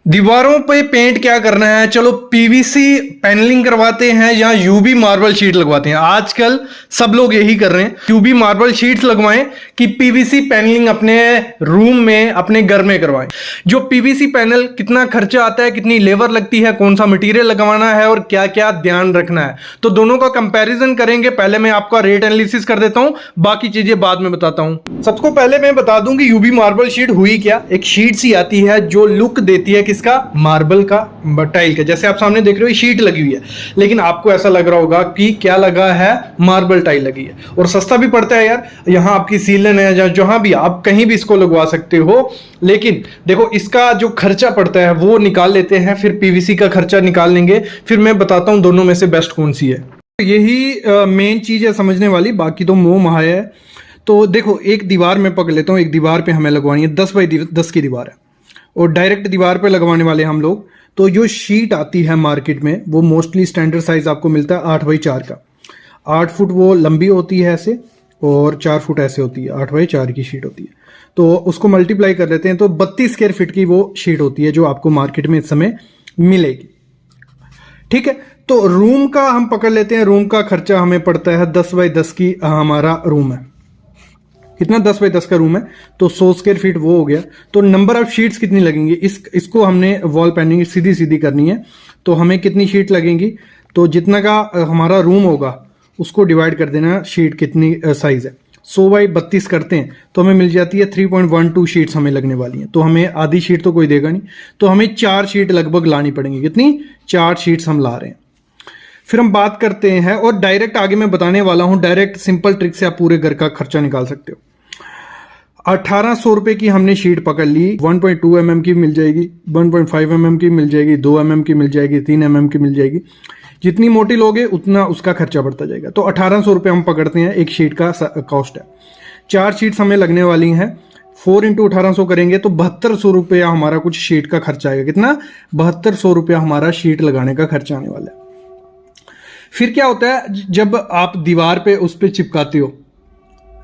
दीवारों पे पेंट क्या करना है, चलो पीवीसी पैनलिंग करवाते हैं या यूबी मार्बल शीट लगवाते हैं। आजकल सब लोग यही कर रहे हैं, यूबी मार्बल शीट्स लगवाएं कि पीवीसी पैनलिंग अपने रूम में अपने घर में करवाएं। जो पीवीसी पैनल कितना खर्चा आता है, कितनी लेबर लगती है, कौन सा मटेरियल लगवाना है और क्या क्या ध्यान रखना है, तो दोनों का कंपैरिजन करेंगे। पहले मैं आपका रेट एनालिसिस कर देता हूं, बाकी चीजें बाद में बताता हूं। सबको पहले मैं बता दूं कि यूबी मार्बल शीट हुई क्या। एक शीट सी आती है जो लुक देती है किसका, मार्बल का, टाइल का। जैसे आप सामने देख रहे हो शीट लगी हुई है, लेकिन आपको ऐसा लग रहा होगा कि क्या लगा है, मार्बल टाइल लगी है। और सस्ता भी पड़ता है यार, यहाँ आपकी सीलन है, जहां भी आप कहीं भी इसको लगवा सकते हो। लेकिन देखो इसका जो खर्चा पड़ता है वो निकाल लेते हैं, फिर पीवीसी का खर्चा निकाल लेंगे, फिर मैं बताता हूं दोनों में से बेस्ट कौन सी है। यही मेन चीज है समझने वाली, बाकी तो मोह माया है। तो देखो एक दीवार में पकड़ लेता हूँ, एक दीवार पे हमें लगवानी है 10 बाई 10 की दीवार है और डायरेक्ट दीवार पे लगवाने वाले हम लोग। तो जो शीट आती है मार्केट में वो मोस्टली स्टैंडर्ड साइज आपको मिलता है 8 बाई 4 का। 8 फुट वो लंबी होती है ऐसे और 4 फुट ऐसे होती है, 8 बाई 4 की शीट होती है। तो उसको मल्टीप्लाई कर लेते हैं तो 32 स्क्वायर फीट की वो शीट होती है जो आपको मार्केट में इस समय मिलेगी। ठीक है, तो रूम का हम पकड़ लेते हैं। रूम का खर्चा हमें पड़ता है 10 बाई 10 की, हमारा रूम है कितना, 10 बाई 10 का रूम है तो 100 स्क्वायर फीट वो हो गया। तो नंबर ऑफ शीट्स कितनी लगेंगी, इसको हमने वॉल पैनिंग सीधी सीधी करनी है। तो हमें कितनी शीट लगेंगी, तो जितना का हमारा रूम होगा उसको डिवाइड कर देना, शीट कितनी साइज है। 100 बाई 32 करते हैं तो हमें मिल जाती है 3.12 शीट्स हमें लगने वाली हैं। तो हमें आधी शीट तो कोई देगा नहीं, तो हमें 4 शीट लगभग लानी पड़ेंगी। कितनी, 4 शीट्स हम ला रहे हैं। फिर हम बात करते हैं, और डायरेक्ट आगे मैं बताने वाला हूं, डायरेक्ट सिंपल ट्रिक से आप पूरे घर का खर्चा निकाल सकते हो। 1800 रुपए की हमने शीट पकड़ ली, 1.2 mm की मिल जाएगी, 1.5 mm की मिल जाएगी, 2 mm की मिल जाएगी, 3 mm की मिल जाएगी। जितनी मोटी लोगे उतना उसका खर्चा बढ़ता जाएगा। तो 1800 रुपये हम पकड़ते हैं, एक शीट का कॉस्ट है। 4 शीट्स हमें लगने वाली हैं, 4 इंटू 1800 करेंगे तो 7200 रुपया हमारा कुछ शीट का खर्चा आएगा। कितना, 7200 रुपया हमारा शीट लगाने का खर्चा आने वाला है। फिर क्या होता है, जब आप दीवार पे उस पर चिपकाते हो,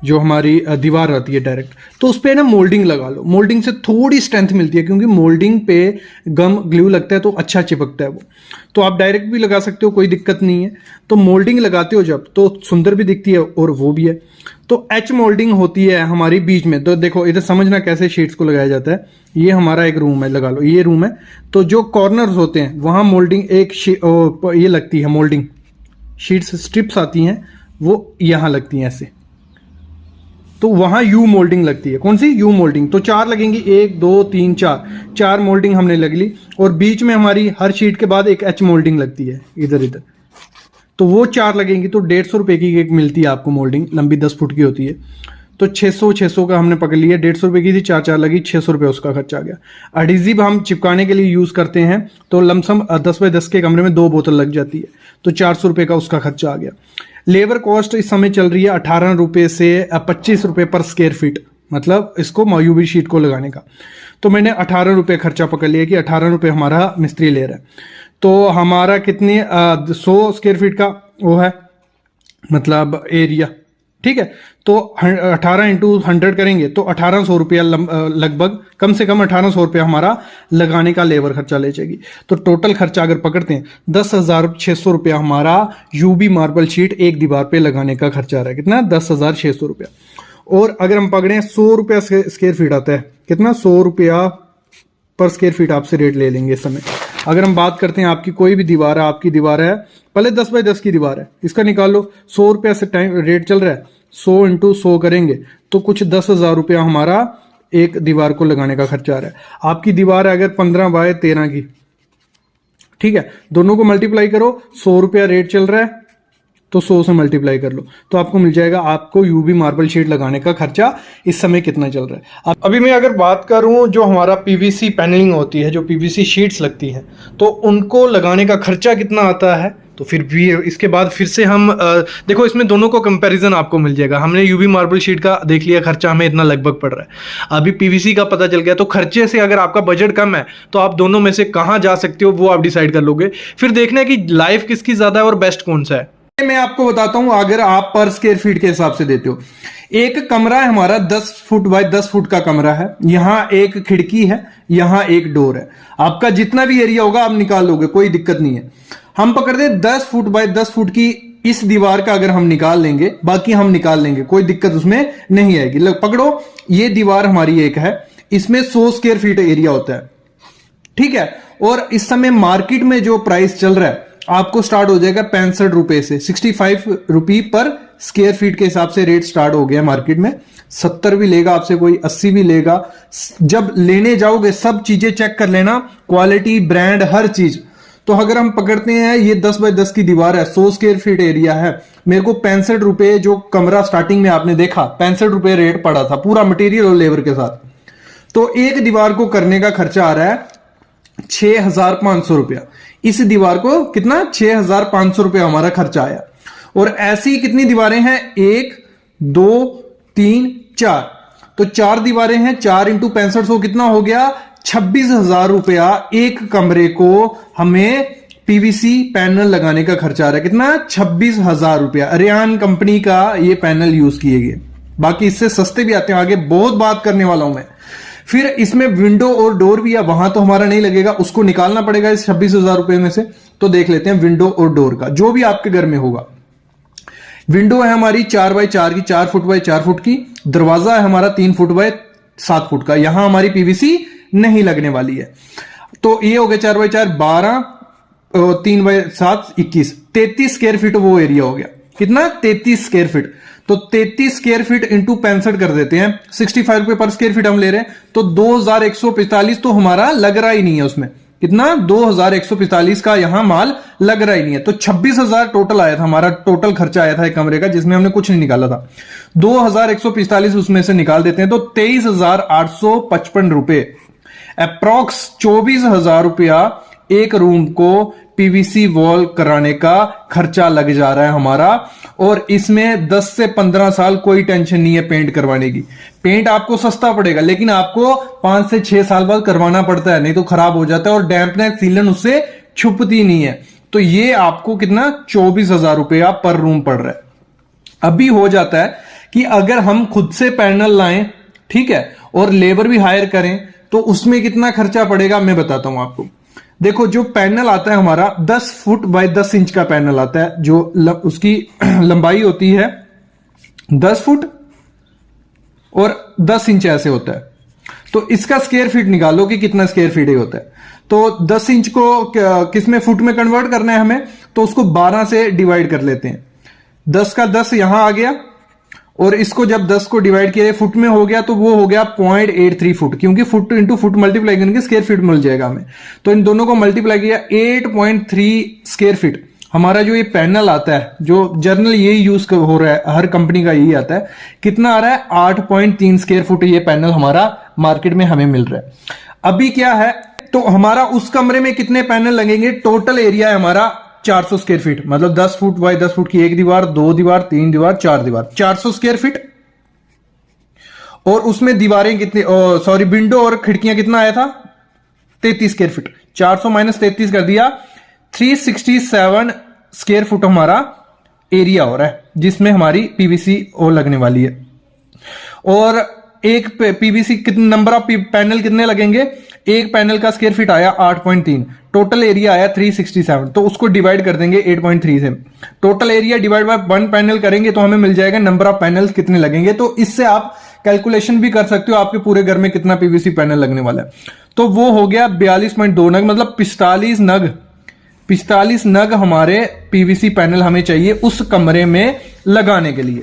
जो हमारी दीवार रहती है डायरेक्ट, तो उस पर ना मोल्डिंग लगा लो। मोल्डिंग से थोड़ी स्ट्रेंथ मिलती है, क्योंकि मोल्डिंग पे गम ग्लू लगता है तो अच्छा चिपकता है वो। तो आप डायरेक्ट भी लगा सकते हो, कोई दिक्कत नहीं है। तो मोल्डिंग लगाते हो जब, तो सुंदर भी दिखती है और वो भी है। तो एच मोल्डिंग होती है हमारी बीच में। तो देखो इधर समझना कैसे शीट्स को लगाया जाता है। ये हमारा एक रूम है, लगा लो ये रूम है। तो जो कॉर्नर्स होते हैं वहां मोल्डिंग ये लगती है, मोल्डिंग शीट्स स्ट्रिप्स आती हैं वो यहां लगती हैं ऐसे। तो वहां यू मोल्डिंग लगती है। कौन सी, यू मोल्डिंग। तो 4 लगेंगी, 1 2 3 4 मोल्डिंग हमने लग ली। और बीच में हमारी हर शीट के बाद एक एच मोल्डिंग लगती है इधर इधर, तो वो 4 लगेंगी। तो 150 रुपए की एक मिलती है आपको मोल्डिंग, लंबी 10 फुट की होती है। तो 600 का हमने पकड़ लिया, 150 रुपए की थी, 4 लगी, 600 रुपये उसका खर्चा आ गया। एडहेसिव हम चिपकाने के लिए यूज करते हैं, तो लमसम 10 बाई 10 के कमरे में 2 बोतल लग जाती है, तो 400 रुपये का उसका खर्चा आ गया। लेबर कॉस्ट इस समय चल रही है 18 रुपये से 25 रुपये पर स्क्वायर फीट, मतलब इसको यूवी शीट को लगाने का। तो मैंने 18 रुपये खर्चा पकड़ लिया कि 18 रुपये हमारा मिस्त्री ले रहा है। तो हमारा कितनी 100 स्क्वायर फीट का वो है, मतलब एरिया। ठीक है, तो 18 इंटू 100 करेंगे तो 1800 रुपया लगभग, कम से कम 1800 रुपया हमारा लगाने का लेबर खर्चा ले जाएगी। तो टोटल खर्चा अगर पकड़ते हैं 10,600 रुपया हमारा यूबी मार्बल शीट एक दीवार पे लगाने का खर्चा आ रहा है। कितना, 10,600 रुपया। और अगर हम पकड़े 100 रुपया स्क्वायर फीट आता है, कितना, 100 रुपया पर स्क्वायर फीट आपसे रेट ले लेंगे इस समय। अगर हम बात करते हैं आपकी कोई भी दीवार है, आपकी दीवार है पहले 10 बाई 10 की दीवार है, इसका निकाल लो। 100 रुपया से टाइम रेट चल रहा है, 100 इंटू 100 करेंगे तो कुछ 10,000 रुपया हमारा एक दीवार को लगाने का खर्चा आ रहा है। आपकी दीवार है अगर 15 बाय 13 की, ठीक है, दोनों को मल्टीप्लाई करो, 100 रुपया रेट चल रहा है तो 100 से मल्टीप्लाई कर लो, तो आपको मिल जाएगा आपको यूबी मार्बल शीट लगाने का खर्चा इस समय कितना चल रहा है। अभी मैं अगर बात करूं जो हमारा पीवीसी पैनलिंग होती है, जो पीवीसी शीट्स लगती हैं, तो उनको लगाने का खर्चा कितना आता है। तो फिर भी इसके बाद फिर से हम देखो इसमें दोनों को कंपैरिजन आपको मिल जाएगा। हमने यूवी मार्बल शीट का देख लिया, खर्चा हमें इतना लगभग पड़ रहा है। अभी पीवीसी का पता चल गया। तो खर्चे से अगर आपका बजट कम है तो आप दोनों में से कहाँ जा सकते हो वो आप डिसाइड कर लोगे। फिर देखना है कि लाइफ किसकी ज़्यादा है और बेस्ट कौन सा है। मैं आपको बताता हूं, अगर आप पर स्क्वायर फीट के हिसाब से देते हो, एक कमरा है हमारा 10 फुट बाय 10 फुट का कमरा है, यहां एक खिड़की है, यहां एक डोर है, आपका जितना भी एरिया होगा आप निकाल लोगे, कोई दिक्कत नहीं है। हम पकड़ते 10 फुट बाय 10 फुट की इस दीवार का अगर हम निकाल लेंगे, बाकी हम निकाल लेंगे, कोई दिक्कत उसमें नहीं आएगी। पकड़ो, ये दीवार हमारी एक है, इसमें 100 स्क्वायर फीट एरिया होता है, ठीक है। और इस समय मार्केट में जो प्राइस चल रहा है आपको स्टार्ट हो जाएगा 65 रुपए से, 65 रुपी पर स्क्वायर फीट के हिसाब से रेट स्टार्ट हो गया मार्केट में। 70 भी लेगा आपसे कोई, 80 भी लेगा। जब लेने जाओगे सब चीजें चेक कर लेना, क्वालिटी, ब्रांड, हर चीज। तो अगर हम पकड़ते हैं ये 10 बाय 10 की दीवार है, 100 स्क्वायर फीट एरिया है, मेरे को 65 रुपए, जो कमरा स्टार्टिंग में आपने देखा 65 रुपए रेट पड़ा था पूरा मटेरियल और लेबर के साथ। तो एक दीवार को करने का खर्चा आ रहा है 6,500 रुपया। इस दीवार को कितना, 6,500 रुपया हमारा खर्चा आया। और ऐसी कितनी दीवारें हैं, 1 2 3 4, तो 4 दीवारें हैं, 4 इंटू 6500 कितना हो गया, 26,000 रुपया एक कमरे को हमें पीवीसी पैनल लगाने का खर्चा आ रहा है। कितना, 26,000 रुपया। अरियान कंपनी का ये पैनल यूज किए गए, बाकी इससे सस्ते भी आते हैं, आगे बहुत बात करने वाला हूं मैं। फिर इसमें विंडो और डोर भी है, वहां तो हमारा नहीं लगेगा, उसको निकालना पड़ेगा इस 26,000 रुपए में से। तो देख लेते हैं विंडो और डोर का, जो भी आपके घर में होगा। विंडो है हमारी 4 बाय 4 की, 4 फुट बाय 4 फुट की। दरवाजा है हमारा 3 फुट बाय 7 फुट का, यहां हमारी पीवीसी नहीं लगने वाली है। तो ये हो गया 4 बाय 4, 12, 3 बाय 7, 21, 33 स्क्वायर फीट वो एरिया हो गया। कितना, 33 स्क्वायर फीट। तो 33 स्क्वायर फीट इंटू 65 कर देते हैं, 65 रुपए पर स्क्वायर फीट हम ले रहे हैं, तो 2145 तो हमारा लग रहा ही नहीं है उसमें। कितना, 2145 का यहां माल लग रहा ही नहीं है। तो 26,000 टोटल आया था हमारा, टोटल खर्चा आया था एक कमरे का, जिसमें हमने कुछ नहीं निकाला था। 2145 उसमें से निकाल देते हैं तो 23,855 रुपए, अप्रॉक्स 24,000 रुपया एक रूम को पीवीसी वॉल कराने का खर्चा लग जा रहा है हमारा। और इसमें 10 से 15 साल कोई टेंशन नहीं है पेंट करवाने की। पेंट आपको सस्ता पड़ेगा, लेकिन आपको 5 से 6 साल बाद करवाना पड़ता है, नहीं तो खराब हो जाता है, और डैम्पनेस, सीलन उससे छुपती नहीं है। तो ये आपको कितना, 24,000 रुपया पर रूम पड़ रहा है। अभी हो जाता है कि अगर हम खुद से पैनल लाएं, ठीक है, और लेबर भी हायर करें, तो उसमें कितना खर्चा पड़ेगा मैं बताता हूं आपको। देखो, जो पैनल आता है हमारा 10 फुट बाय 10 इंच का पैनल आता है, जो उसकी लंबाई होती है 10 फुट और 10 इंच ऐसे होता है। तो इसका स्क्वायर फीट निकालो कि कितना स्क्वायर फीट ही होता है। तो 10 इंच को किसमें, फुट में कन्वर्ट करना है हमें, तो उसको 12 से डिवाइड कर लेते हैं। 10 का 10 यहां आ गया, और इसको जब 10 को डिवाइड किया फुट में हो गया, तो वो हो गया 0.83 फुट, क्योंकि फुट इंटू फुट मल्टीप्लाई करेंगे स्क्वायर फीट मिल जाएगा हमें। तो इन दोनों को मल्टीप्लाई किया, 8.3 स्क्वायर फीट हमारा जो ये पैनल आता है, जो जर्नल यही यूज हो रहा है, हर कंपनी का यही आता है। कितना आ रहा है, 8.3 स्क्वायर फुट ये पैनल हमारा मार्केट में हमें मिल रहा है। अभी क्या है, तो हमारा उस कमरे में कितने पैनल लगेंगे, टोटल एरिया है हमारा 400 स्क्वायर फीट, मतलब 10 फुट बाय 10 फुट की एक दीवार, 2 दीवार, 3 दीवार, 4 दीवार, 400 स्क्वायर फीट। और उसमें दीवारें कितनी, सॉरी, विंडो और खिड़कियां कितना आया था, 33 स्क्वायर फीट। 400 माइनस 33 कर दिया, 367 स्क्वायर फुट हमारा एरिया हो रहा है, जिसमें हमारी पीवीसी ओ लगने वाली है। और एक पीवीसी कितने नंबर ऑफ पैनल कितने लगेंगे, एक पैनल का स्क्वायर फीट आया 8.3, टोटल एरिया आया 367, तो उसको डिवाइड कर देंगे 8.3 से। Total area divide by 1 panel करेंगे तो हमें मिल जाएगा नंबर ऑफ पैनल कितने लगेंगे। तो इससे आप कैलकुलेशन भी कर सकते हो आपके पूरे घर में कितना पीवीसी पैनल लगने वाला है। तो वो हो गया 42.2 नग, मतलब 45 नग हमारे पीवीसी पैनल हमें चाहिए उस कमरे में लगाने के लिए।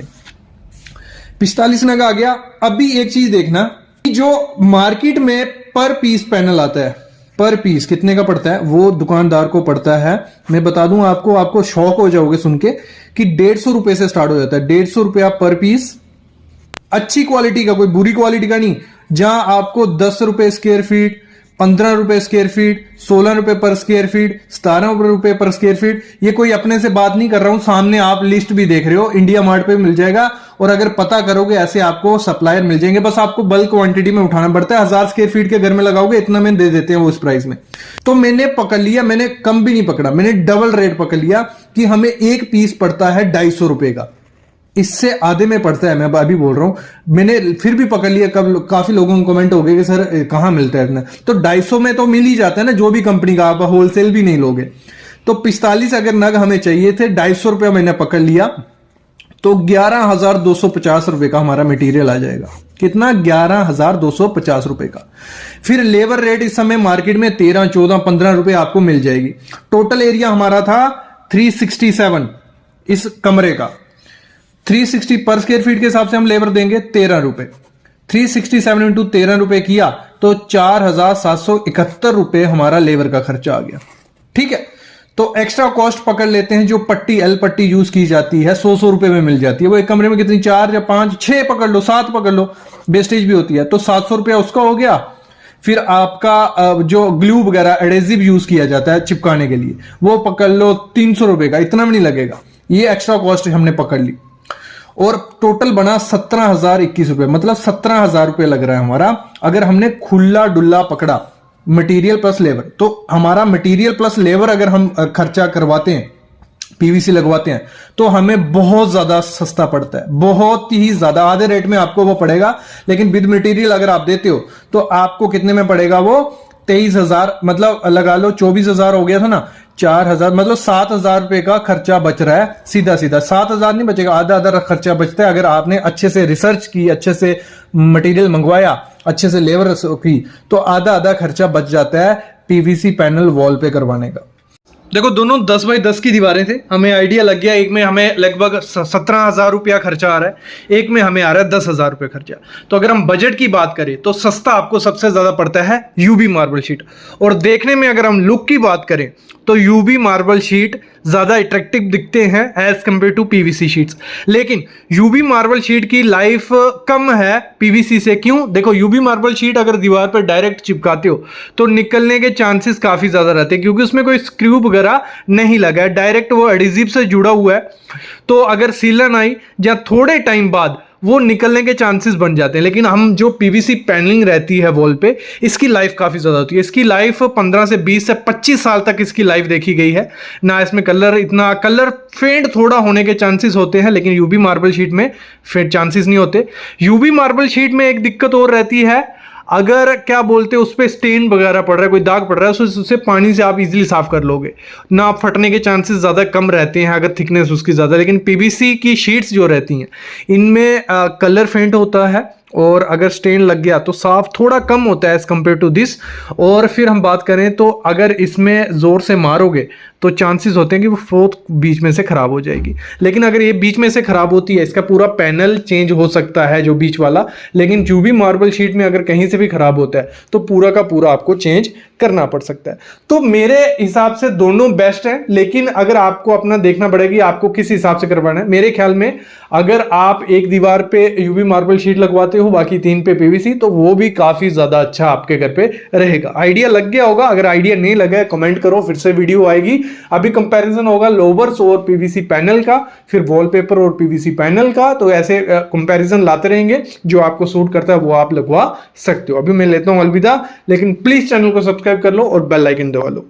45 नग आ गया। अभी एक चीज देखना, जो मार्केट में पर पीस पैनल आता है, पर पीस कितने का पड़ता है, वो दुकानदार को पड़ता है, मैं बता दूं आपको शौक हो जाओगे सुन के, कि 150 रुपए से स्टार्ट हो जाता है। 150 रुपया पर पीस, अच्छी क्वालिटी का, कोई बुरी क्वालिटी का नहीं। जहां आपको 10 रुपए स्क्वायर फीट, 15 रुपए स्क्वायर फीट, 16 रुपए पर स्क्वायर फीट, 17 रुपए पर स्क्वायर फीट, ये कोई अपने से बात नहीं कर रहा हूं, सामने आप लिस्ट भी देख रहे हो, इंडिया मार्ट पे मिल जाएगा। और अगर पता करोगे ऐसे आपको सप्लायर मिल जाएंगे, बस आपको बल्क क्वांटिटी में उठाना पड़ता है। 1000 स्क्वायर फीट के घर में लगाओगे इतना में दे देते हैं वो उस प्राइस में। तो मैंने पकड़ लिया, मैंने कम भी नहीं पकड़ा, मैंने डबल रेट पकड़ लिया। कि हमें एक पीस पड़ता है 250 रुपए का, इससे आधे में पड़ता है। मैं अभी बोल रहा हूं, मैंने फिर भी पकड़ लिया। काफी लोगों को कमेंट हो गए कि सर कहां मिलता है इतना, तो 250 में तो मिल ही जाता है ना, जो भी कंपनी का, आप होलसेल भी नहीं लोगे। तो 45 अगर नग हमें चाहिए थे, 250 रुपया मैंने पकड़ लिया, तो 11,250 रुपए का हमारा मटेरियल आ जाएगा। कितना? 11,250 रुपए का। फिर लेबर रेट इस समय मार्केट में 13, 14, 15 रुपए आपको मिल जाएगी। टोटल एरिया हमारा था 367 इस कमरे का। 360 पर स्क्वायर फीट के हिसाब से हम लेबर देंगे 13 रुपए। 367 इंटू 13 रुपए किया तो 4,771 रुपए हमारा लेबर का खर्चा आ गया। ठीक है, तो एक्स्ट्रा कॉस्ट पकड़ लेते हैं, जो पट्टी एल पट्टी यूज की जाती है 100 रुपए में मिल जाती है। वो एक कमरे में कितनी, 4 या 5, 6 पकड़ लो, 7 पकड़ लो, वेस्टेज भी होती है, तो 700 रुपया उसका हो गया। फिर आपका जो ग्लू वगैरह एडेसिव यूज किया जाता है चिपकाने के लिए, वो पकड़ लो 300 रुपए का, इतना भी नहीं लगेगा। ये एक्स्ट्रा कॉस्ट हमने पकड़ ली और टोटल बना 17,021 रुपए, मतलब 17,000 रुपए लग रहा है हमारा। अगर हमने खुला डुल्ला पकड़ा, मटेरियल प्लस लेबर, तो हमारा मटेरियल प्लस लेबर अगर हम खर्चा करवाते हैं, पीवीसी लगवाते हैं, तो हमें बहुत ज्यादा सस्ता पड़ता है, बहुत ही ज्यादा। आधे रेट में आपको वो पड़ेगा, लेकिन विद मटेरियल अगर आप देते हो तो आपको कितने में पड़ेगा वो? 23,000, मतलब लगा लो 24,000 हो गया था ना, 4,000, मतलब 7,000 रुपए का खर्चा बच रहा है। सीधा सीधा 7,000 नहीं बचेगा, आधा आधा खर्चा बचता है। अगर आपने अच्छे से रिसर्च की, अच्छे से मटेरियल मंगवाया, अच्छे से लेबर की, तो आधा आधा खर्चा बच जाता है पीवीसी पैनल वॉल पे करवाने का। देखो, दोनों 10 बाई 10 की दीवारें थे, हमें आइडिया लग गया। एक में हमें लगभग 17,000 रुपया खर्चा आ रहा है, एक में हमें आ रहा है 10,000 रुपये खर्चा। तो अगर हम बजट की बात करें तो सस्ता आपको सबसे ज्यादा पड़ता है यूबी मार्बल शीट। और देखने में अगर हम लुक की बात करें तो यूबी मार्बल शीट ज्यादा अट्रैक्टिव दिखते हैं as compare to PVC sheets. लेकिन यूबी मार्बल शीट की लाइफ कम है पीवीसी से। क्यों? देखो, यूबी मार्बल शीट अगर दीवार पर डायरेक्ट चिपकाते हो तो निकलने के चांसेस काफी ज्यादा रहते हैं, क्योंकि उसमें कोई स्क्रू वगैरह नहीं लगा है, डायरेक्ट वो एडिजिव से जुड़ा हुआ है। तो अगर सीलन आई या थोड़े टाइम बाद वो निकलने के चांसेस बन जाते हैं। लेकिन हम जो पीवीसी पैनलिंग रहती है वॉल पे, इसकी लाइफ काफ़ी ज़्यादा होती है। इसकी लाइफ 15 से 20 से 25 साल तक इसकी लाइफ देखी गई है ना। इसमें कलर फेंट थोड़ा होने के चांसेस होते हैं, लेकिन यूबी मार्बल शीट में फेंट चांसेस नहीं होते। यूबी मार्बल शीट में एक दिक्कत और रहती है, अगर क्या बोलते हैं उस पर स्टेन वगैरह पड़ रहा है, कोई दाग पड़ रहा है, उससे पानी से आप इजीली साफ कर लोगे ना, आप फटने के चांसेस ज़्यादा कम रहते हैं अगर थिकनेस उसकी ज़्यादा। लेकिन पीवीसी की शीट्स जो रहती हैं इनमें कलर फेंट होता है, और अगर स्टेन लग गया तो साफ थोड़ा कम होता है एज कंपेयर टू दिस। और फिर हम बात करें तो अगर इसमें ज़ोर से मारोगे तो चांसेस होते हैं कि वो फोर्थ बीच में से ख़राब हो जाएगी। लेकिन अगर ये बीच में से ख़राब होती है, इसका पूरा पैनल चेंज हो सकता है जो बीच वाला। लेकिन यूबी मार्बल शीट में अगर कहीं से भी ख़राब होता है तो पूरा का पूरा आपको चेंज करना पड़ सकता है। तो मेरे हिसाब से दोनों बेस्ट हैं, लेकिन अगर आपको अपना देखना पड़ेगा कि आपको किस हिसाब से करवाना है। मेरे ख्याल में अगर आप एक दीवार पे यूबी मार्बल शीट लगवाते हो, बाकी 3 पे पीवीसी, तो वो भी काफ़ी ज़्यादा अच्छा आपके घर पे रहेगा। आइडिया लग गया होगा। अगर आइडिया नहीं लगा है कमेंट करो, फिर से वीडियो आएगी। अभी कंपैरिजन होगा लोवर्स और पीवीसी पैनल का, फिर वॉलपेपर और पीवीसी पैनल का। तो ऐसे कंपैरिजन लाते रहेंगे, जो आपको सूट करता है वो आप लगवा सकते हो। अभी मैं लेता हूं अलविदा, लेकिन प्लीज चैनल को सब्सक्राइब कर लो और बेल आइकन दबा लो।